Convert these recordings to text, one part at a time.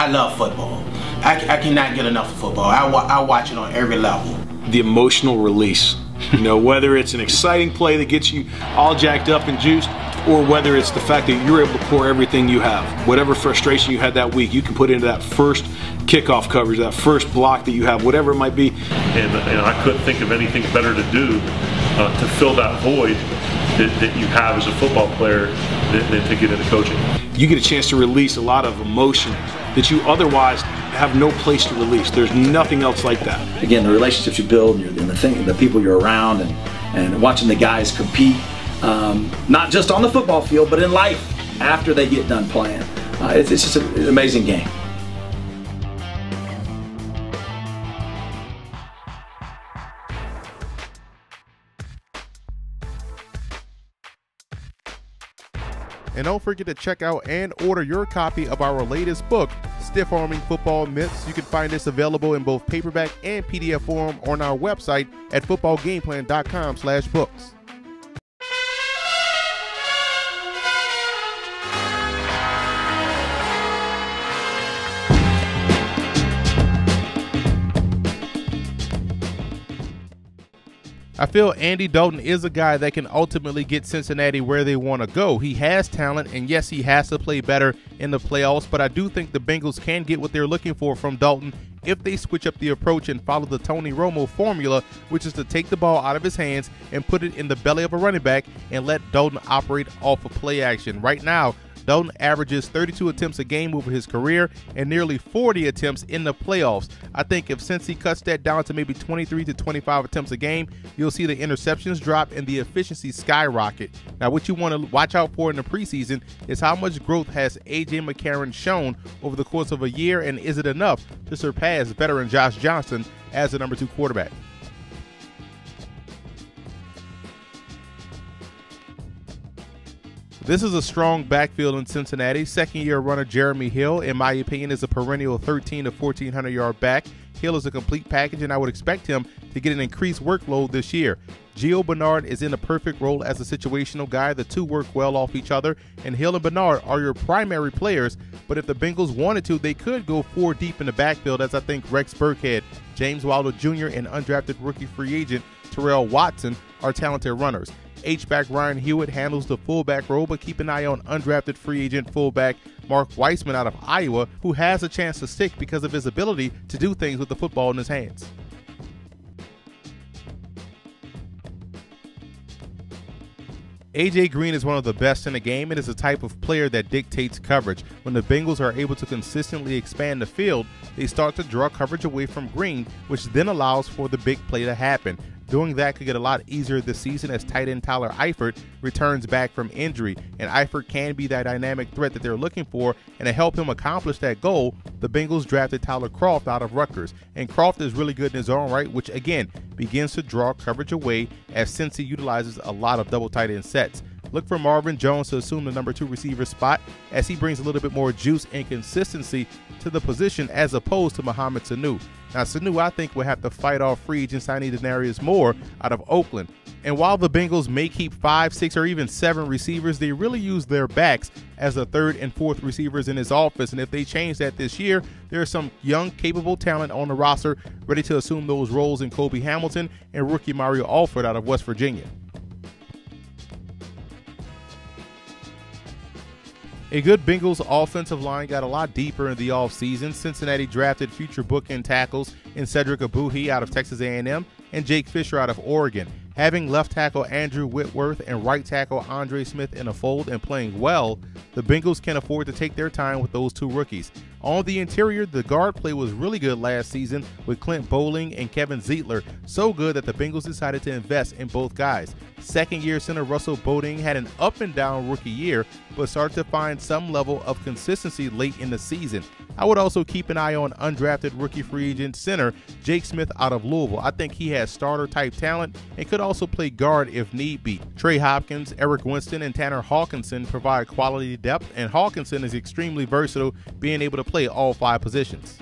I love football. I cannot get enough of football. I watch it on every level. The emotional release. You know, whether it's an exciting play that gets you all jacked up and juiced, or whether it's the fact that you're able to pour everything you have. Whatever frustration you had that week, you can put into that first kickoff coverage, that first block that you have, whatever it might be. And I couldn't think of anything better to do to fill that void that you have as a football player than to get into coaching. You get a chance to release a lot of emotion that you otherwise have no place to release. There's nothing else like that. Again, the relationships you build and the people you're around, and watching the guys compete, not just on the football field, but in life after they get done playing. It's just an amazing game. And don't forget to check out and order your copy of our latest book, Stiff Arming Football Myths. You can find this available in both paperback and PDF form on our website at footballgameplan.com/books. I feel Andy Dalton is a guy that can ultimately get Cincinnati where they want to go. He has talent, and yes, he has to play better in the playoffs, but I do think the Bengals can get what they're looking for from Dalton if they switch up the approach and follow the Tony Romo formula, which is to take the ball out of his hands and put it in the belly of a running back and let Dalton operate off of play action. Right now, Dalton averages 32 attempts a game over his career and nearly 40 attempts in the playoffs. I think if Cincy cuts that down to maybe 23 to 25 attempts a game, you'll see the interceptions drop and the efficiency skyrocket. Now, what you want to watch out for in the preseason is how much growth has A.J. McCarron shown over the course of a year, and is it enough to surpass veteran Josh Johnson as the number 2 quarterback? This is a strong backfield in Cincinnati. Second-year runner Jeremy Hill, in my opinion, is a perennial 1,300 to 1,400-yard back. Hill is a complete package, and I would expect him to get an increased workload this year. Gio Bernard is in a perfect role as a situational guy. The two work well off each other, and Hill and Bernard are your primary players, but if the Bengals wanted to, they could go 4 deep in the backfield, as I think Rex Burkhead, James Wilder Jr., and undrafted rookie free agent Terrell Watson are talented runners. H-back Ryan Hewitt handles the fullback role, but keep an eye on undrafted free agent fullback Mark Weissman out of Iowa, who has a chance to stick because of his ability to do things with the football in his hands. A.J. Green is one of the best in the game and is a type of player that dictates coverage. When the Bengals are able to consistently expand the field, they start to draw coverage away from Green, which then allows for the big play to happen. Doing that could get a lot easier this season as tight end Tyler Eifert returns back from injury, and Eifert can be that dynamic threat that they're looking for, and to help him accomplish that goal, the Bengals drafted Tyler Kroft out of Rutgers, and Kroft is really good in his own right, which again begins to draw coverage away as Cincy utilizes a lot of double tight end sets. Look for Marvin Jones to assume the number 2 receiver spot as he brings a little bit more juice and consistency to the position as opposed to Mohamed Sanu. Now, Sanu, I think, will have to fight off free agent signee Denarius Moore out of Oakland. And while the Bengals may keep 5, 6, or even 7 receivers, they really use their backs as the 3rd and 4th receivers in his offense. And if they change that this year, there's some young, capable talent on the roster ready to assume those roles in Kobe Hamilton and rookie Mario Alford out of West Virginia. A good Bengals offensive line got a lot deeper in the offseason. Cincinnati drafted future bookend tackles in Cedric Abuhi out of Texas A&M and Jake Fisher out of Oregon. Having left tackle Andrew Whitworth and right tackle Andre Smith in the fold and playing well, the Bengals can afford to take their time with those 2 rookies. On the interior, the guard play was really good last season with Clint Bowling and Kevin Zeitler, so good that the Bengals decided to invest in both guys. Second-year center Russell Boding had an up-and-down rookie year, but started to find some level of consistency late in the season. I would also keep an eye on undrafted rookie free agent center Jake Smith out of Louisville. I think he has starter-type talent and could also play guard if need be. Trey Hopkins, Eric Winston, and Tanner Hawkinson provide quality depth, and Hawkinson is extremely versatile, being able to play all 5 positions.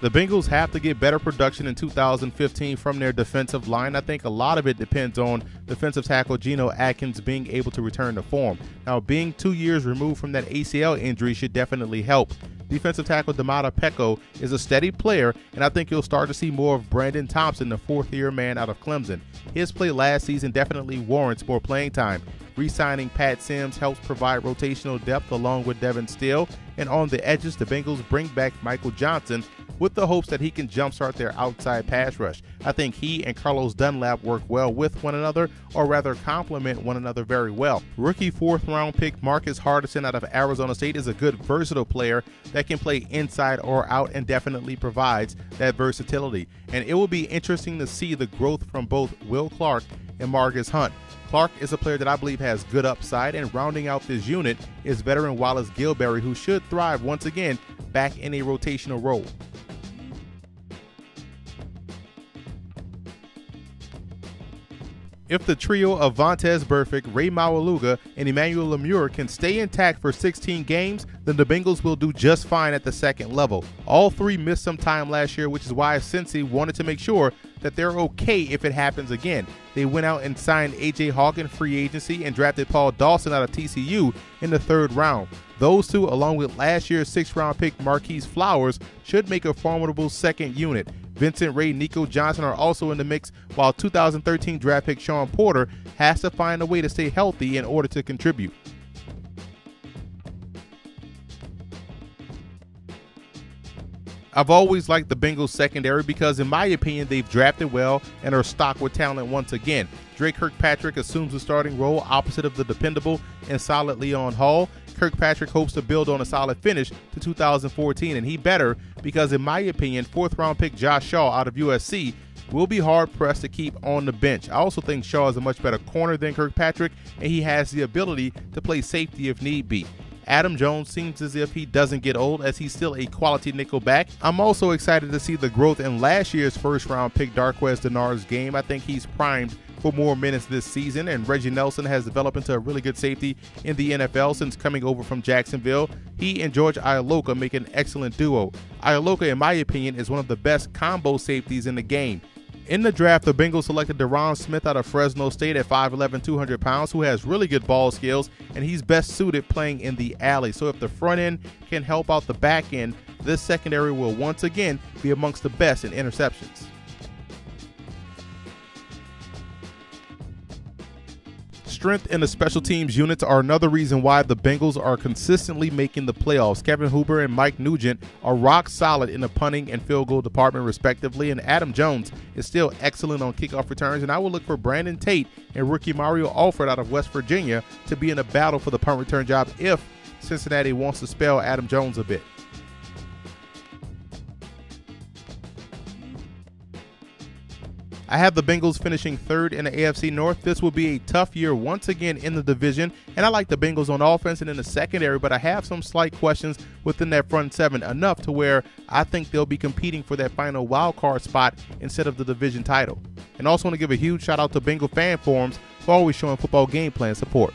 The Bengals have to get better production in 2015 from their defensive line. I think a lot of it depends on defensive tackle Geno Atkins being able to return to form. Now, being 2 years removed from that ACL injury should definitely help. Defensive tackle Damata Peko is a steady player, and I think you'll start to see more of Brandon Thompson, the fourth-year man out of Clemson. His play last season definitely warrants more playing time. Re-signing Pat Sims helps provide rotational depth along with Devin Steele, and on the edges, the Bengals bring back Michael Johnson with the hopes that he can jumpstart their outside pass rush. I think he and Carlos Dunlap work well with one another, or rather complement one another very well. Rookie fourth-round pick Marcus Hardison out of Arizona State is a good versatile player that can play inside or out and definitely provides that versatility. And it will be interesting to see the growth from both Will Clark and Marcus Hunt. Clark is a player that I believe has good upside, and rounding out this unit is veteran Wallace Gilberry, who should thrive once again back in a rotational role. If the trio of Vontaze Burfict, Ray Maualuga, and Emmanuel Lemure can stay intact for 16 games, then the Bengals will do just fine at the second level. All three missed some time last year, which is why Cincy wanted to make sure that they're okay if it happens again. They went out and signed A.J. Hawk in free agency and drafted Paul Dawson out of TCU in the 3rd round. Those two, along with last year's 6th-round pick Marquise Flowers, should make a formidable second unit. Vincent Ray, Nico Johnson are also in the mix, while 2013 draft pick Sean Porter has to find a way to stay healthy in order to contribute. I've always liked the Bengals secondary because, in my opinion, they've drafted well and are stocked with talent once again. Drake Kirkpatrick assumes the starting role opposite of the dependable and solid Leon Hall. Kirkpatrick hopes to build on a solid finish to 2014, and he better because, in my opinion, 4th-round pick Josh Shaw out of USC will be hard-pressed to keep on the bench. I also think Shaw is a much better corner than Kirkpatrick, and he has the ability to play safety if need be. Adam Jones seems as if he doesn't get old, as he's still a quality nickel back. I'm also excited to see the growth in last year's 1st-round pick Darqueze Dennard's game. I think he's primed for more minutes this season, and Reggie Nelson has developed into a really good safety in the NFL since coming over from Jacksonville. He and George Ialoka make an excellent duo. Ialoka, in my opinion, is one of the best combo safeties in the game. In the draft, the Bengals selected Deron Smith out of Fresno State at 5'11", 200 pounds, who has really good ball skills, and he's best suited playing in the alley. So if the front end can help out the back end, this secondary will once again be amongst the best in interceptions. Strength in the special teams units are another reason why the Bengals are consistently making the playoffs. Kevin Huber and Mike Nugent are rock solid in the punting and field goal department respectively, and Adam Jones is still excellent on kickoff returns, and I will look for Brandon Tate and rookie Mario Alford out of West Virginia to be in a battle for the punt return job if Cincinnati wants to spell Adam Jones a bit. I have the Bengals finishing 3rd in the AFC North. This will be a tough year once again in the division, and I like the Bengals on offense and in the secondary, but I have some slight questions within that front 7, enough to where I think they'll be competing for that final wild card spot instead of the division title. And also want to give a huge shout out to Bengal fan forums for always showing football game plan support.